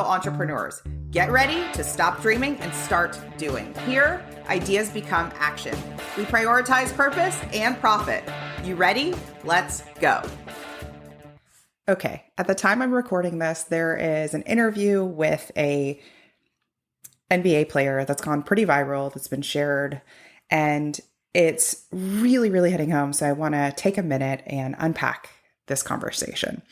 entrepreneurs. Get ready to stop dreaming and start doing. Here, ideas become action. We prioritize purpose and profit. You ready? Let's go. Okay, at the time I'm recording this, there is an interview with a NBA player that's gone pretty viral, that's been shared, and it's really, really hitting home. So I want to take a minute and unpack this conversation.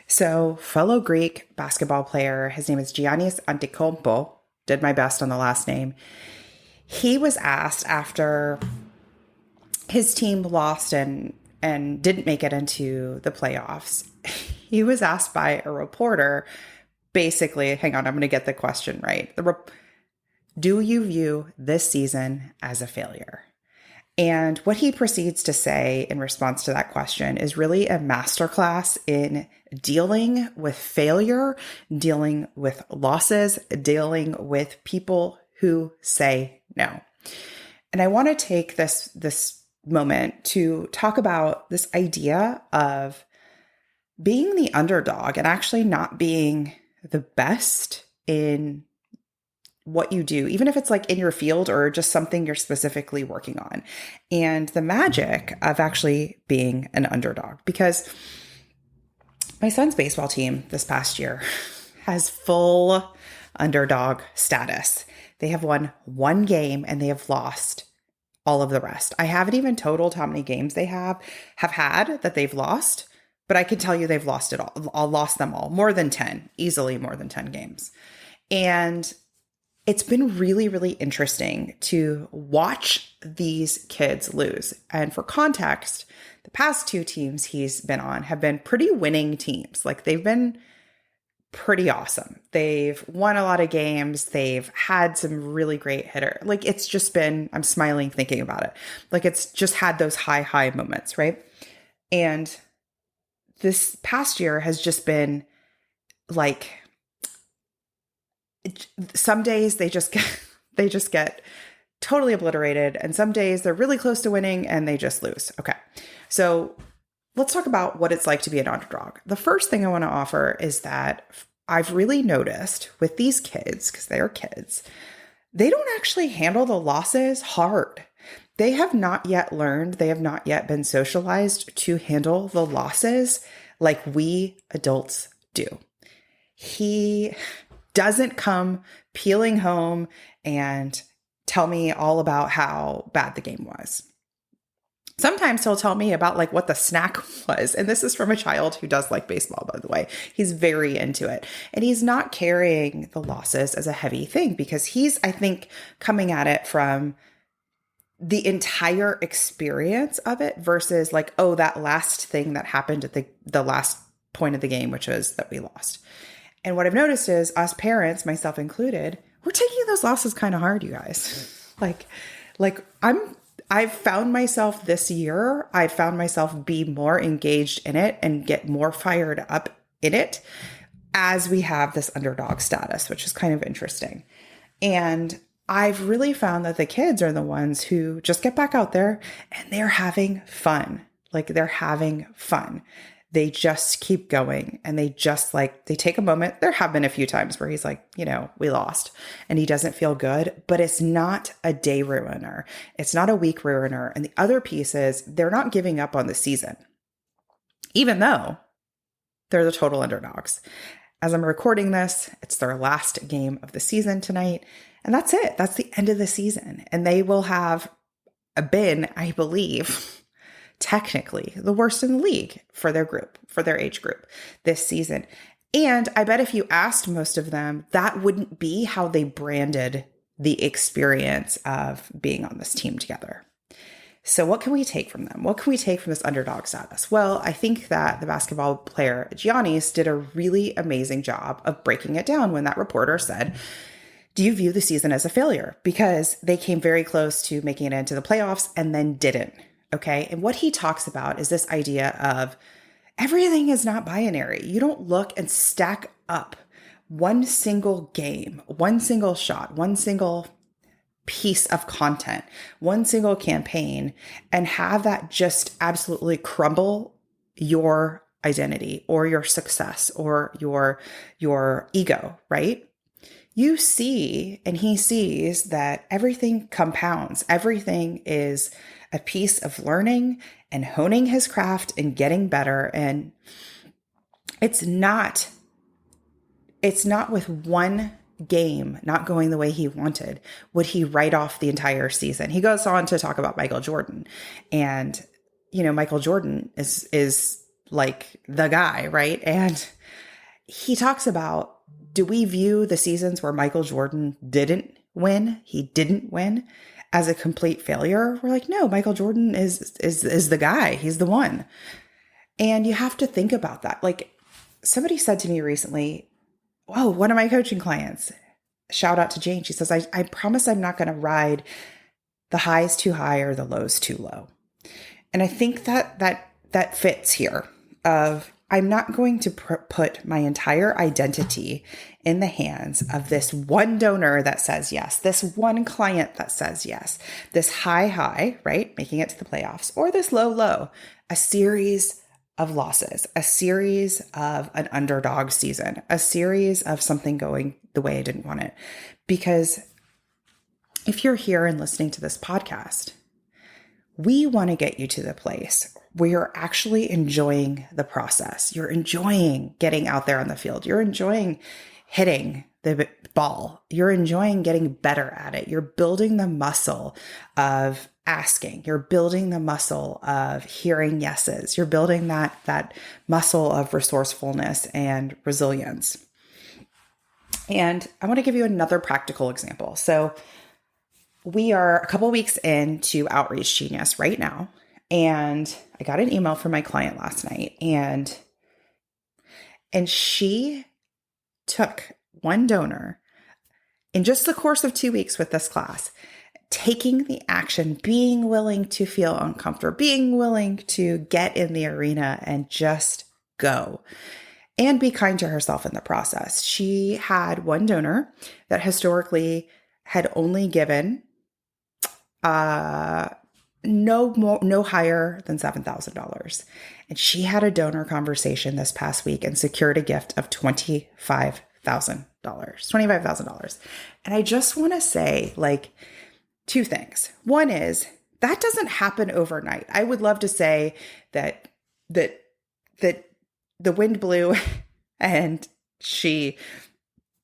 So, fellow Greek basketball player, his name is Giannis Antetokounmpo, did my best on the last name. He was asked after his team lost and didn't make it into the playoffs. He was asked by a reporter, basically, hang on, I'm going to get the question right. Do you view this season as a failure? And what he proceeds to say in response to that question is really a masterclass in dealing with failure, dealing with losses, dealing with people who say no. And I want to take this moment to talk about this idea of being the underdog and actually not being the best in what you do, even if it's like in your field or just something you're specifically working on, and the magic of actually being an underdog. Because my son's baseball team this past year has full underdog status. They have won one game and they have lost all of the rest. I haven't even totaled how many games they have had that they've lost, but I can tell you they've lost it all. Lost them all. More than 10, easily more than 10 games. And it's been really, really interesting to watch these kids lose. And for context, the past two teams he's been on have been pretty winning teams. Like, they've been pretty awesome. They've won a lot of games. They've had some really great hitter. Like, it's just been, I'm smiling thinking about it. Like, it's just had those high moments, right? And this past year has just been like, some days they just get totally obliterated, and some days they're really close to winning and they just lose. Okay. So let's talk about what it's like to be an underdog. The first thing I want to offer is that I've really noticed with these kids, because they are kids, they don't actually handle the losses hard. They have not yet learned, they have not yet been socialized to handle the losses like we adults do. He doesn't come peeling home and tell me all about how bad the game was. Sometimes he'll tell me about like what the snack was. And this is from a child who does like baseball, by the way. He's very into it. And he's not carrying the losses as a heavy thing because he's, I think, coming at it from the entire experience of it versus like, oh, that last thing that happened at the last point of the game, which was that we lost. And what I've noticed is us parents, myself included, we're taking those losses kind of hard, you guys. I've found myself this year, I've found myself be more engaged in it and get more fired up in it as we have this underdog status, which is kind of interesting. And I've really found that the kids are the ones who just get back out there and they're having fun. Like, they're having fun. They just keep going and they just they take a moment. There have been a few times where he's like, we lost and he doesn't feel good, but it's not a day ruiner. It's not a week ruiner. And the other piece is they're not giving up on the season, even though they're the total underdogs. As I'm recording this, it's their last game of the season tonight. And that's it. That's the end of the season. And they will have been, I believe, technically the worst in the league for their group, for their age group this season. And I bet if you asked most of them, that wouldn't be how they branded the experience of being on this team together. So what can we take from them? What can we take from this underdog status? Well, I think that the basketball player Giannis did a really amazing job of breaking it down when that reporter said, do you view the season as a failure? Because they came very close to making it into the playoffs and then didn't. Okay. And what he talks about is this idea of everything is not binary. You don't look and stack up one single game, one single shot, one single piece of content, one single campaign, and have that just absolutely crumble your identity or your success or your ego, right? You see, and he sees that everything compounds. Everything is a piece of learning and honing his craft and getting better. And it's not with one game not going the way he wanted would he write off the entire season. He goes on to talk about Michael Jordan, and Michael Jordan is like the guy, right? And he talks about, do we view the seasons where Michael Jordan didn't win, as a complete failure? We're like, no, Michael Jordan is the guy. He's the one. And you have to think about that. Like, somebody said to me recently, whoa, one of my coaching clients, shout out to Jane. She says, I promise I'm not going to ride the highs too high or the lows too low. And I think that fits here of, I'm not going to put my entire identity in the hands of this one donor that says yes, this one client that says yes, this high, right, making it to the playoffs, or this low, a series of losses, a series of an underdog season, a series of something going the way I didn't want it. Because if you're here and listening to this podcast, we want to get you to the place where you're actually enjoying the process. You're enjoying getting out there on the field. You're enjoying hitting the ball. You're enjoying getting better at it. You're building the muscle of asking. You're building the muscle of hearing yeses. You're building that muscle of resourcefulness and resilience. And I want to give you another practical example. So we are a couple weeks into Outreach Genius right now, and I got an email from my client last night, and she took one donor in just the course of 2 weeks with this class, taking the action, being willing to feel uncomfortable, being willing to get in the arena and just go and be kind to herself in the process. She had one donor that historically had only given no higher than $7,000. And she had a donor conversation this past week and secured a gift of $25,000. And I just want to say, like, two things. One is, that doesn't happen overnight. I would love to say that the wind blew and she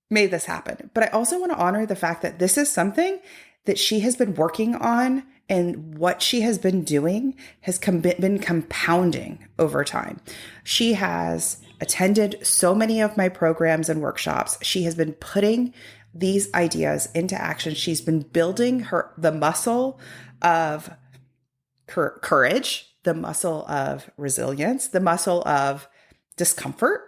made this happen. But I also want to honor the fact that this is something that she has been working on, and what she has been doing has been compounding over time. She has attended so many of my programs and workshops. She has been putting these ideas into action. She's been building the muscle of courage, the muscle of resilience, the muscle of discomfort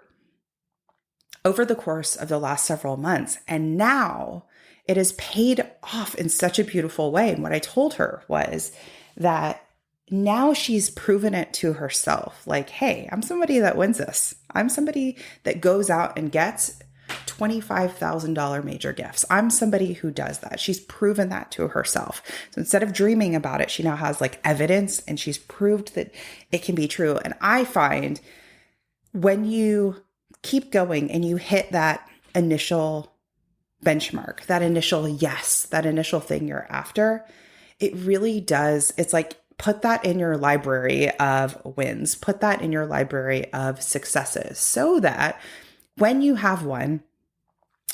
over the course of the last several months. And now it has paid off in such a beautiful way. And what I told her was that now she's proven it to herself. Like, hey, I'm somebody that wins this. I'm somebody that goes out and gets $25,000 major gifts. I'm somebody who does that. She's proven that to herself. So instead of dreaming about it, she now has like evidence, and she's proved that it can be true. And I find when you keep going and you hit that initial benchmark, that initial yes, that initial thing you're after, it really does. It's like, put that in your library of wins, put that in your library of successes, so that when you have one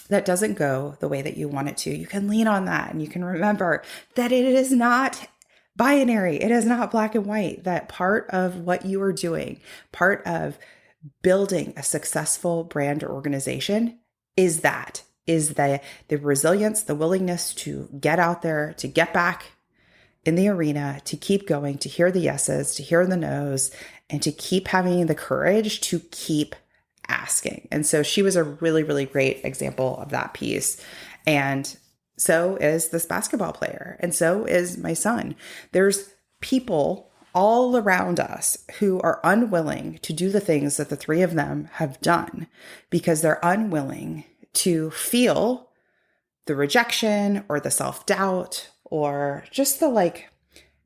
that doesn't go the way that you want it to, you can lean on that and you can remember that it is not binary. It is not black and white. That part of what you are doing, part of building a successful brand or organization is the resilience, the willingness to get out there, to get back in the arena, to keep going, to hear the yeses, to hear the nos, and to keep having the courage to keep asking. And so she was a really, really great example of that piece. And so is this basketball player. And so is my son. There's people all around us who are unwilling to do the things that the three of them have done because they're unwilling to feel the rejection or the self-doubt or just the like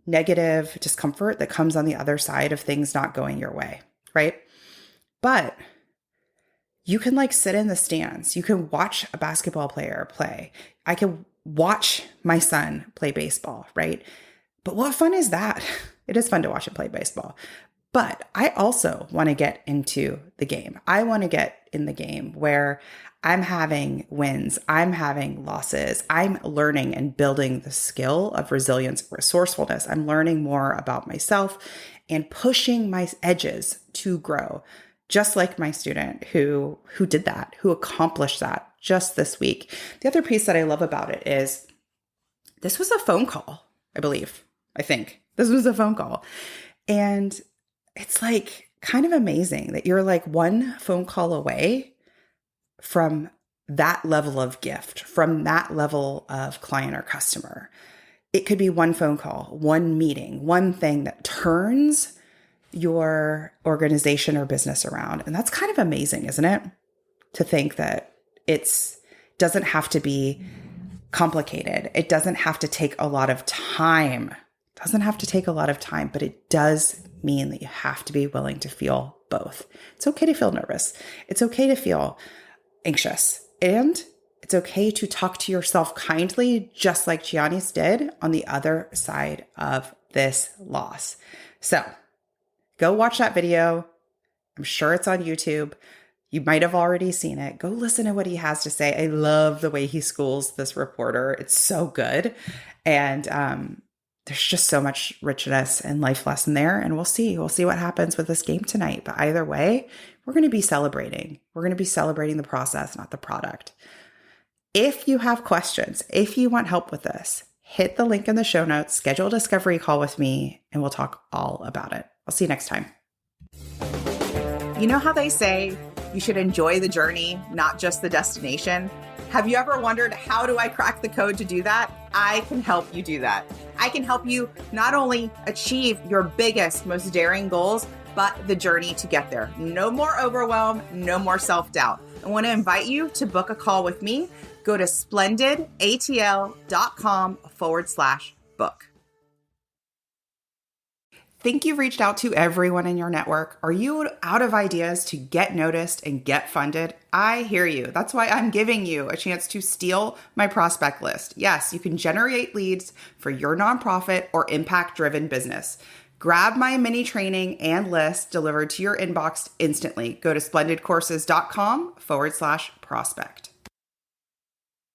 negative discomfort that comes on the other side of things not going your way, right? But you can like sit in the stands. You can watch a basketball player play. I can watch my son play baseball, right? But what fun is that? It is fun to watch him play baseball. But I also want to get into the game. I want to get in the game where I'm having wins, I'm having losses, I'm learning and building the skill of resilience, resourcefulness. I'm learning more about myself and pushing my edges to grow, just like my student who did that, who accomplished that just this week. The other piece that I love about it is this was a phone call, I think. This was a phone call. And it's like kind of amazing that you're like one phone call away from that level of gift, from that level of client or customer. It could be one phone call, one meeting, one thing that turns your organization or business around. And that's kind of amazing, isn't it? To think that it's doesn't have to be complicated. It doesn't have to take a lot of time. It doesn't have to take a lot of time, but it does mean that you have to be willing to feel both. It's okay to feel nervous. It's okay to feel anxious. And it's okay to talk to yourself kindly, just like Giannis did on the other side of this loss. So go watch that video. I'm sure it's on YouTube. You might have already seen it. Go listen to what he has to say. I love the way he schools this reporter. It's so good. And there's just so much richness and life lesson there. And we'll see. We'll see what happens with this game tonight. But either way, we're going to be celebrating. We're going to be celebrating the process, not the product. If you have questions, if you want help with this, hit the link in the show notes, schedule a discovery call with me, and we'll talk all about it. I'll see you next time. You know how they say you should enjoy the journey, not just the destination? Have you ever wondered, how do I crack the code to do that? I can help you do that. I can help you not only achieve your biggest, most daring goals, but the journey to get there. No more overwhelm, no more self-doubt. I want to invite you to book a call with me. Go to splendidatl.com/book. Think you've reached out to everyone in your network? Are you out of ideas to get noticed and get funded? I hear you. That's why I'm giving you a chance to steal my prospect list. Yes, you can generate leads for your nonprofit or impact-driven business. Grab my mini training and list delivered to your inbox instantly. Go to splendidcourses.com/prospect.